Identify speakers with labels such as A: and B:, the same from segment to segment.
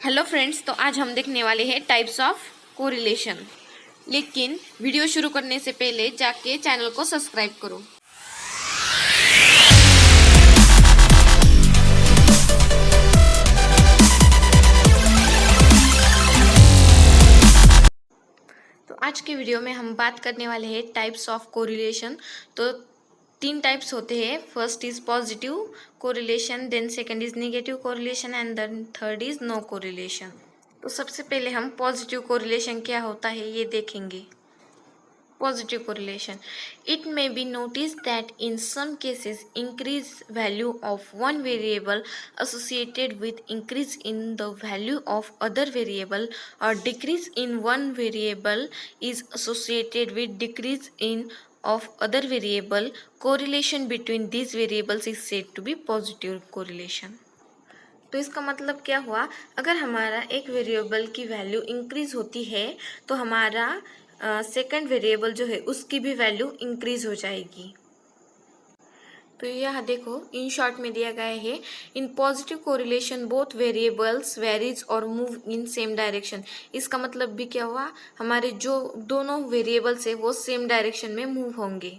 A: Hello friends, तो आज हम देखने वाले हैं टाइप्स ऑफ कोरिलेशन। लेकिन वीडियो शुरू करने से पहले जाके चैनल को सब्सक्राइब करो। तो आज के वीडियो में हम बात करने वाले हैं टाइप्स ऑफ कोरिलेशन। तो तीन टाइप्स होते हैं। First is positive correlation, then second is negative correlation and then third is no correlation. तो सबसे पहले हम पॉजिटिव कोरिलेशन क्या होता है ये देखेंगे। Positive correlation. It may be noticed that in some cases increase value of one variable associated with increase in the value of other variable or decrease in one variable is associated with decrease in of other variable. Correlation between these variables is said to be positive correlation. तो इसका मतलब क्या हुआ, अगर हमारा एक variable की value increase होती है तो हमारा सेकंड वेरिएबल जो है उसकी भी वैल्यू इंक्रीज हो जाएगी। तो यहाँ देखो, इन शॉर्ट में दिया गया है, in positive correlation both variables varies और मूव इन सेम डायरेक्शन। इसका मतलब भी क्या हुआ, हमारे जो दोनों वेरिएबल्स है वो सेम डायरेक्शन में मूव होंगे।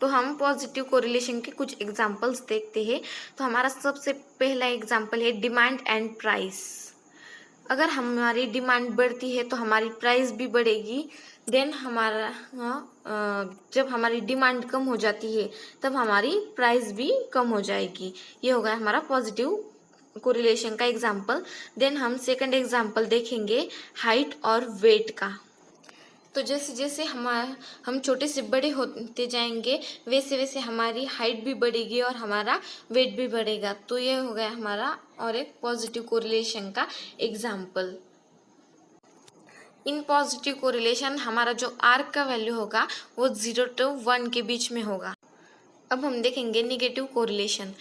A: तो हम पॉजिटिव कोरिलेशन के कुछ एग्जांपल्स देखते हैं। तो हमारा सबसे पहला एग्जांपल है डिमांड एंड प्राइस। अगर हमारी डिमांड बढ़ती है तो हमारी प्राइस भी बढ़ेगी। देन हमारा जब हमारी डिमांड कम हो जाती है तब हमारी प्राइस भी कम हो जाएगी। ये हो गया हमारा पॉजिटिव कोरिलेशन का एग्जांपल। देन हम सेकंड एग्जांपल देखेंगे हाइट और वेट का। तो जैसे जैसे हम छोटे से बड़े होते जाएंगे वैसे वैसे हमारी हाइट भी बढ़ेगी और हमारा वेट भी बढ़ेगा। तो ये हो गया हमारा और एक पॉजिटिव कोरिलेशन का एग्जाम्पल। इन पॉजिटिव कोरिलेशन हमारा जो आर का वैल्यू होगा वो 0 to 1 के बीच में होगा। अब हम देखेंगे negative correlation.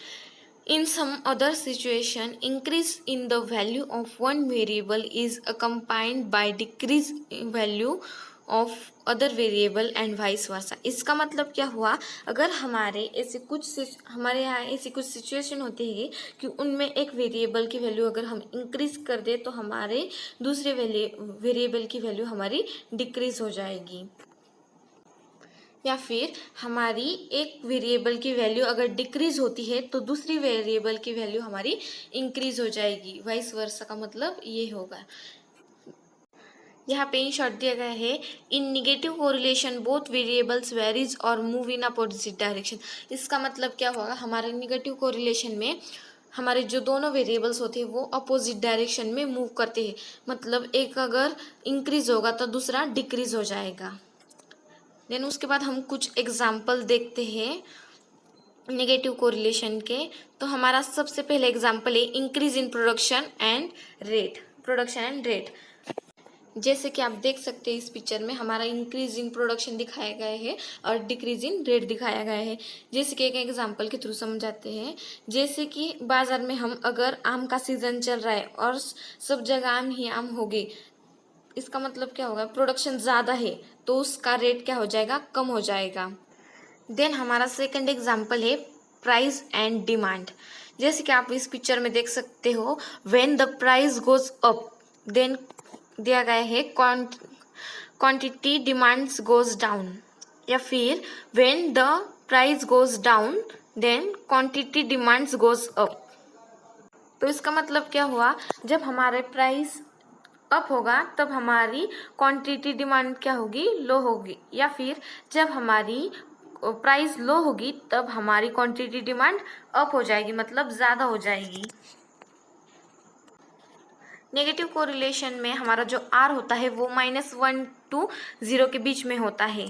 A: In some other situation, increase in the value of one variable is accompanied by decrease in value of other variable and vice versa. इसका मतलब क्या हुआ, अगर हमारे यहाँ ऐसी कुछ सिचुएशन होती है कि उनमें एक वेरिएबल की वैल्यू अगर हम इंक्रीज कर दे तो हमारे दूसरे वेरिएबल की वैल्यू हमारी डिक्रीज हो जाएगी। या फिर हमारी एक वेरिएबल की वैल्यू अगर डिक्रीज होती है तो दूसरी वेरिएबल की वैल्यू हमारी इंक्रीज हो जाएगी। वाइस वर्सा का मतलब ये होगा। यहाँ पे इन शॉर्ट दिया गया है, in negative correlation both variables varies और मूव इन अपोजिट डायरेक्शन। इसका मतलब क्या होगा, हमारे निगेटिव कोरिलेशन में हमारे जो दोनों वेरिएबल्स होते हैं वो अपोजिट डायरेक्शन में मूव करते हैं। मतलब एक अगर इंक्रीज होगा तो दूसरा डिक्रीज हो जाएगा। देन उसके बाद हम कुछ एग्जाम्पल देखते हैं नेगेटिव कोरिलेशन के। तो हमारा सबसे पहले एग्जाम्पल है increase in production and rate. जैसे कि आप देख सकते हैं इस पिक्चर में हमारा इंक्रीज इन प्रोडक्शन दिखाया गया है और डिक्रीज इन रेट दिखाया गया है। जैसे कि एक एग्जाम्पल के थ्रू समझाते हैं। जैसे कि बाजार में हम अगर आम का सीजन चल रहा है और सब जगह आम ही आम हो गई, इसका मतलब क्या होगा, प्रोडक्शन ज़्यादा है तो उसका रेट क्या हो जाएगा, कम हो जाएगा। देन हमारा सेकंड एग्जांपल है प्राइस एंड डिमांड। जैसे कि आप इस पिक्चर में देख सकते हो, when the price goes up then दिया गया है क्वांटिटी डिमांड्स गोज डाउन, या फिर when the price goes down then quantity demands goes up. तो इसका मतलब क्या हुआ, जब हमारे प्राइस अप होगा तब हमारी क्वांटिटी डिमांड क्या होगी, लो होगी। या फिर जब हमारी प्राइस लो होगी तब हमारी क्वांटिटी डिमांड अप हो जाएगी, मतलब ज़्यादा हो जाएगी। नेगेटिव कोरिलेशन में हमारा जो आर होता है वो -1 to 0 के बीच में होता है।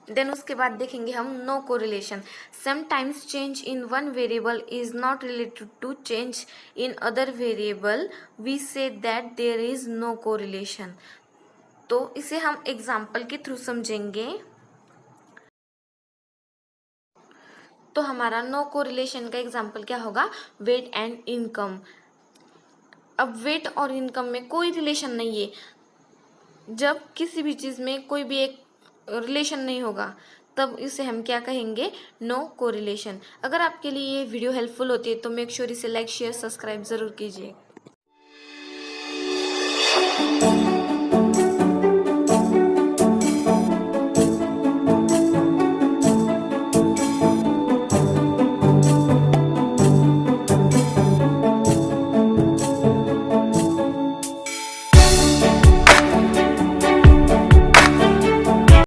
A: देन उसके बाद देखेंगे हम no correlation. Sometimes change in one variable is not related to change in other variable, we say that there is no correlation. तो इसे हम एग्जाम्पल के थ्रू समझेंगे। तो हमारा नो कोरिलेशन का एग्जाम्पल क्या होगा, वेट एंड इनकम। अब वेट और इनकम में कोई रिलेशन नहीं है। जब किसी भी चीज़ में कोई भी एक रिलेशन नहीं होगा तब इसे हम क्या कहेंगे, नो कोरिलेशन। अगर आपके लिए ये वीडियो हेल्पफुल होती है तो मेक श्योर इसे लाइक शेयर सब्सक्राइब ज़रूर कीजिए।